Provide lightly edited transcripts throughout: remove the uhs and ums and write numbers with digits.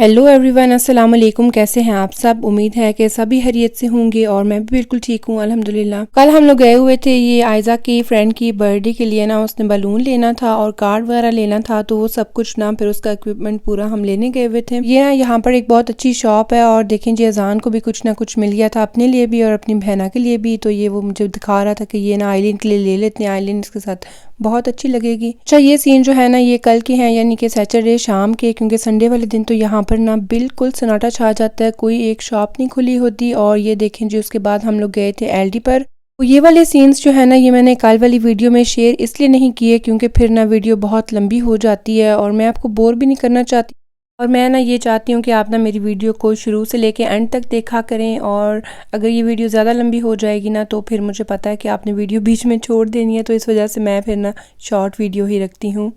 Hello everyone, अस्सलाम वालेकुम। कैसे हैं आप सब? उम्मीद है कि सभी खैरियत से होंगे और मैं भी बिल्कुल ठीक हूँ अल्हम्दुलिल्लाह। कल हम लोग गए हुए थे ये आयज़ा की फ्रेंड की बर्थडे के लिए ना, उसने बलून लेना था और कार्ड वगैरह लेना था, तो वो सब कुछ ना फिर उसका इक्विपमेंट पूरा हम लेने गए हुए थे। ये ना यहाँ पर एक बहुत अच्छी शॉप है और देखें जी अजान को भी कुछ ना कुछ मिल गया था अपने लिए भी और अपनी बहना के लिए भी। तो ये वो मुझे दिखा रहा था कि ये ना आइलिन के लिए ले लेते हैं, आइलिन इसके साथ बहुत अच्छी लगेगी। अच्छा, ये सीन जो है ना ये कल के हैं, यानी कि सैटरडे शाम के, क्योंकि संडे वाले दिन तो यहाँ पर ना बिल्कुल सन्नाटा छा जाता है, कोई एक शॉप नहीं खुली होती। और ये देखें जी उसके बाद हम लोग गए थे एलडी पर। तो ये वाले सीन्स जो है ना ये मैंने कल वाली वीडियो में शेयर इसलिए नहीं किए क्योंकि फिर ना वीडियो बहुत लंबी हो जाती है और मैं आपको बोर भी नहीं करना चाहती। और मैं ना ये चाहती हूँ कि आप ना मेरी वीडियो को शुरू से लेके एंड तक देखा करें, और अगर ये वीडियो ज़्यादा लंबी हो जाएगी ना तो फिर मुझे पता है कि आपने वीडियो बीच में छोड़ देनी है, तो इस वजह से मैं फिर ना शॉर्ट वीडियो ही रखती हूँ।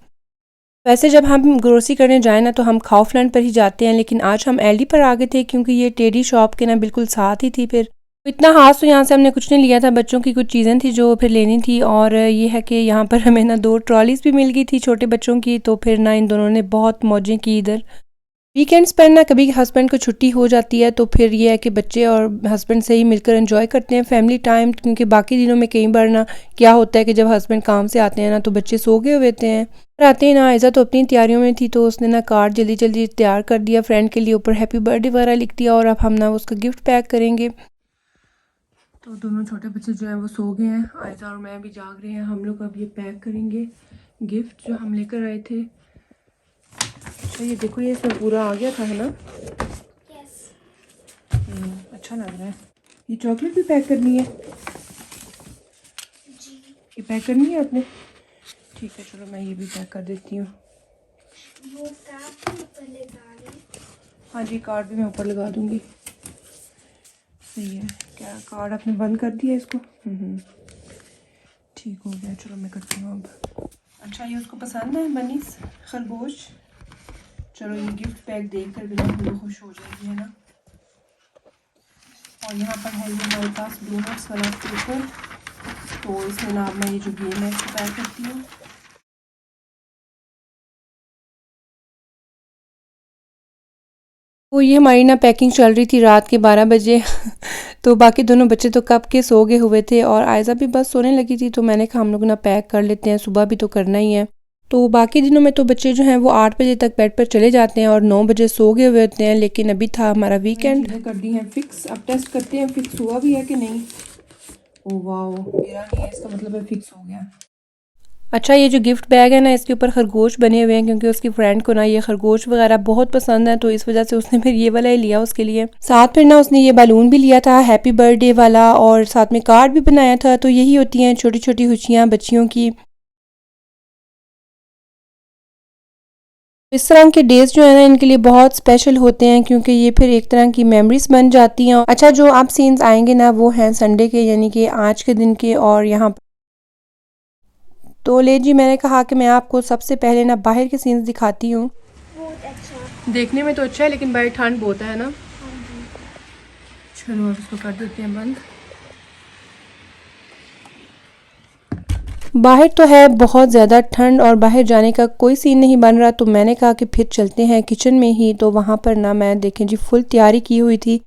वैसे जब हम ग्रोसरी करने जाए ना तो हम काउफलैंड पर ही जाते हैं, लेकिन आज हम एलडी पर आ गए थे क्योंकि ये टेडी शॉप के ना बिल्कुल साथ ही थी। फिर इतना खास तो यहाँ से हमने कुछ नहीं लिया था, बच्चों की कुछ चीज़ें थी जो फिर लेनी थी। और ये है कि यहाँ पर हमें ना 2 ट्रॉलीज भी मिल गई थी छोटे बच्चों की, तो फिर ना इन दोनों ने बहुत मौजें की इधर। वीकेंड्स पर ना कभी हस्बैंड को छुट्टी हो जाती है तो फिर ये है कि बच्चे और हस्बैंड से ही मिलकर एंजॉय करते हैं फैमिली टाइम, क्योंकि बाकी दिनों में कई बार ना क्या होता है कि जब हस्बैंड काम से आते हैं ना तो बच्चे सो गए हुए होते हैं। और आते ही ना आयज़ा तो अपनी तैयारियों में थी, तो उसने ना कार्ड जल्दी जल्दी तैयार कर दिया फ्रेंड के लिए, ऊपर हैप्पी बर्थडे वगैरह लिख दिया और अब हम ना उसका गिफ्ट पैक करेंगे। तो दोनों छोटे बच्चे जो है वो सो गए हैं, आयज़ा और मैं भी जाग रहे हैं। हम लोग अब ये पैक करेंगे गिफ्ट जो हम लेकर आए थे। अच्छा, ये देखो ये इसमें पूरा आ गया था, है ना? अच्छा लग रहा है। ये चॉकलेट भी पैक करनी है जी? ये पैक करनी है आपने? ठीक है, चलो मैं ये भी पैक कर देती हूँ। वो कार्ड ऊपर लगा दें? हाँ जी, कार्ड भी मैं ऊपर लगा दूँगी। सही है। क्या कार्ड आपने बंद कर दिया इसको? ठीक हो गया, चलो मैं करती हूँ अब। अच्छा, ये उसको पसंद है बनीस खरगोश? चलो ये गिफ्ट पैक देख कर भी ना खुश हो जाएगी, है ना? और यहाँ पर है ये हमारे पास ब्लूनट्स वाला पेपर, तो इसमें ना मैं ये जो गेम है इसको पैक करती हूँ। तो ये हमारी ना पैकिंग चल रही थी रात के 12 बजे तो बाकी दोनों बच्चे तो कब के सो गए हुए थे और आयज़ा भी बस सोने लगी थी, तो मैंने कहा हम लोग ना पैक कर लेते हैं, सुबह भी तो करना ही है। तो बाकी दिनों में तो बच्चे जो हैं वो 8 बजे तक बेड पर चले जाते हैं और 9 बजे सो गए हुए होते हैं, लेकिन अभी था हमारा वीकेंड। चीज़ें कर दी हैं फिक्स, अब टेस्ट करते हैं फिक्स हुआ भी है कि नहीं। ओ वाओ, मेरा नहीं है, इसका मतलब है फिक्स हो गया। अच्छा, ये जो गिफ्ट बैग है ना इसके ऊपर खरगोश बने हुए हैं, क्योंकि उसकी फ्रेंड को ना ये खरगोश वगैरह बहुत पसंद है, तो इस वजह से उसने फिर ये वाला ही लिया उसके लिए। साथ फिर ना उसने ये बैलून भी लिया था हैप्पी बर्थडे वाला और साथ में कार्ड भी बनाया था। तो यही होती हैं छोटी छोटी खुशियाँ बच्चियों की। इस तरह के डेज जो है ना इनके लिए बहुत स्पेशल होते हैं, क्योंकि ये फिर एक तरह की मेमोरीज बन जाती हैं। अच्छा, जो आप सीन्स आएंगे ना वो हैं संडे के, यानी कि आज के दिन के। और यहाँ तो ले जी, मैंने कहा कि मैं आपको सबसे पहले ना बाहर के सीन्स दिखाती हूँ। बहुत अच्छा। देखने में तो अच्छा है लेकिन बाहर ठंड बहुत है ना? चलो अब इसको कर देते हैं बंद। बाहर तो है बहुत ज़्यादा ठंड और बाहर जाने का कोई सीन नहीं बन रहा, तो मैंने कहा कि फिर चलते हैं किचन में ही। तो वहाँ पर ना मैं देखें जी फुल तैयारी की हुई थी।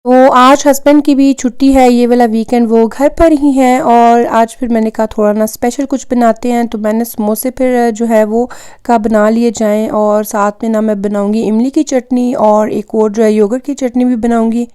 तो आज हस्बैंड की भी छुट्टी है, ये वाला वीकेंड वो घर पर ही हैं और आज फिर मैंने कहा थोड़ा ना स्पेशल कुछ बनाते हैं, तो मैंने समोसे फिर जो है वो का बना लिए जाएं और साथ में ना मैं बनाऊंगी इमली की चटनी और एक और जो है योगर्ट की चटनी भी बनाऊंगी।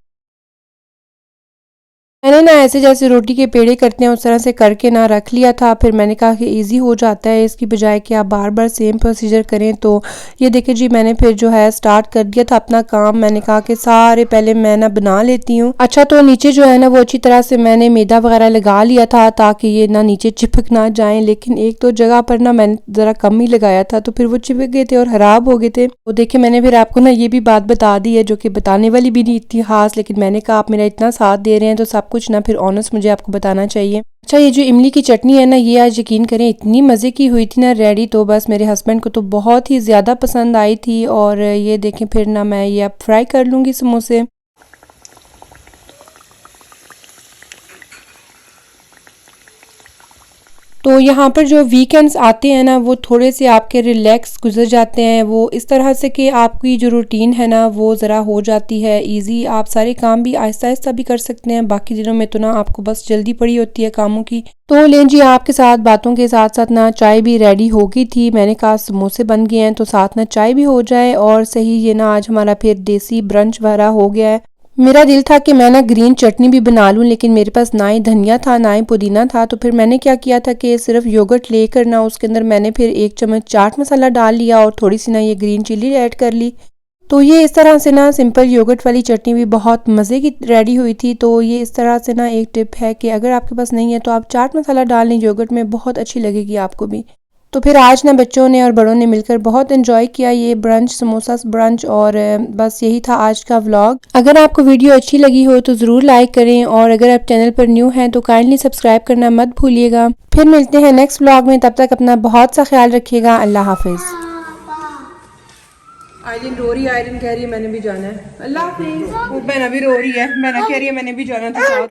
मैंने ना ऐसे जैसे रोटी के पेड़े करते हैं उस तरह से करके ना रख लिया था। फिर मैंने कहा कि इजी हो जाता है इसकी बजाय कि आप बार बार सेम प्रोसीजर करें। तो ये देखिए जी मैंने फिर जो है स्टार्ट कर दिया था अपना काम। मैंने कहा कि सारे पहले मैं ना बना लेती हूँ। अच्छा, तो नीचे जो है ना वो अच्छी तरह से मैंने मैदा वगैरह लगा लिया था ताकि ये ना नीचे चिपक ना जाए, लेकिन एक दो जगह पर ना मैंने ज़रा कम ही लगाया था तो फिर वो चिपक गए थे और ख़राब हो गए थे। तो देखिए मैंने फिर आपको ना ये भी बात बता दी है जो कि बताने वाली भी नहीं थी खास, लेकिन मैंने कहा आप मेरा इतना साथ दे रहे हैं तो सब कुछ ना फिर ऑनेस्ट मुझे आपको बताना चाहिए। अच्छा, ये जो इमली की चटनी है ना ये आज यकीन करें इतनी मज़े की हुई थी ना रेडी, तो बस मेरे हस्बैंड को तो बहुत ही ज़्यादा पसंद आई थी। और ये देखें फिर ना मैं ये अब फ्राई कर लूँगी समोसे। तो यहाँ पर जो वीकेंड्स आते हैं ना वो थोड़े से आपके रिलैक्स गुजर जाते हैं, वो इस तरह से कि आपकी जो रूटीन है ना वो ज़रा हो जाती है इजी, आप सारे काम भी आहिस्ता आहिस्ता भी कर सकते हैं। बाकी दिनों में तो ना आपको बस जल्दी पड़ी होती है कामों की। तो लें जी, आपके साथ बातों के साथ साथ ना चाय भी रेडी हो गई थी। मैंने कहा समोसे बन गए हैं तो साथ ना चाय भी हो जाए और सही ये ना आज हमारा फिर देसी ब्रंच वाला हो गया है। मेरा दिल था कि मैं ना ग्रीन चटनी भी बना लूं, लेकिन मेरे पास ना ही धनिया था ना ही पुदीना था। तो फिर मैंने क्या किया था कि सिर्फ योगर्ट लेकर ना उसके अंदर मैंने फिर 1 चम्मच चाट मसाला डाल लिया और थोड़ी सी ना ये ग्रीन चिली ऐड कर ली। तो ये इस तरह से ना सिंपल योगर्ट वाली चटनी भी बहुत मज़े की रेडी हुई थी। तो ये इस तरह से ना एक टिप है कि अगर आपके पास नहीं है तो आप चाट मसाला डाल लें योगर्ट में, बहुत अच्छी लगेगी आपको भी। तो फिर आज ना बच्चों ने और बड़ों ने मिलकर बहुत एंजॉय किया ये ब्रंच, समोसा ब्रंच। और बस यही था आज का व्लॉग। अगर आपको वीडियो अच्छी लगी हो तो ज़रूर लाइक करें और अगर आप चैनल पर न्यू हैं तो काइंडली सब्सक्राइब करना मत भूलिएगा। फिर मिलते हैं नेक्स्ट व्लॉग में, तब तक अपना बहुत सा ख्याल रखिएगा। अल्लाह हाफिज़। आयरिन रो रही है, आयरिन कह रही है मैंने भी जाना है। अल्लाह हाफिज़। वो बहना भी रो रही है, बहना कह रही है मैंने भी जाना था।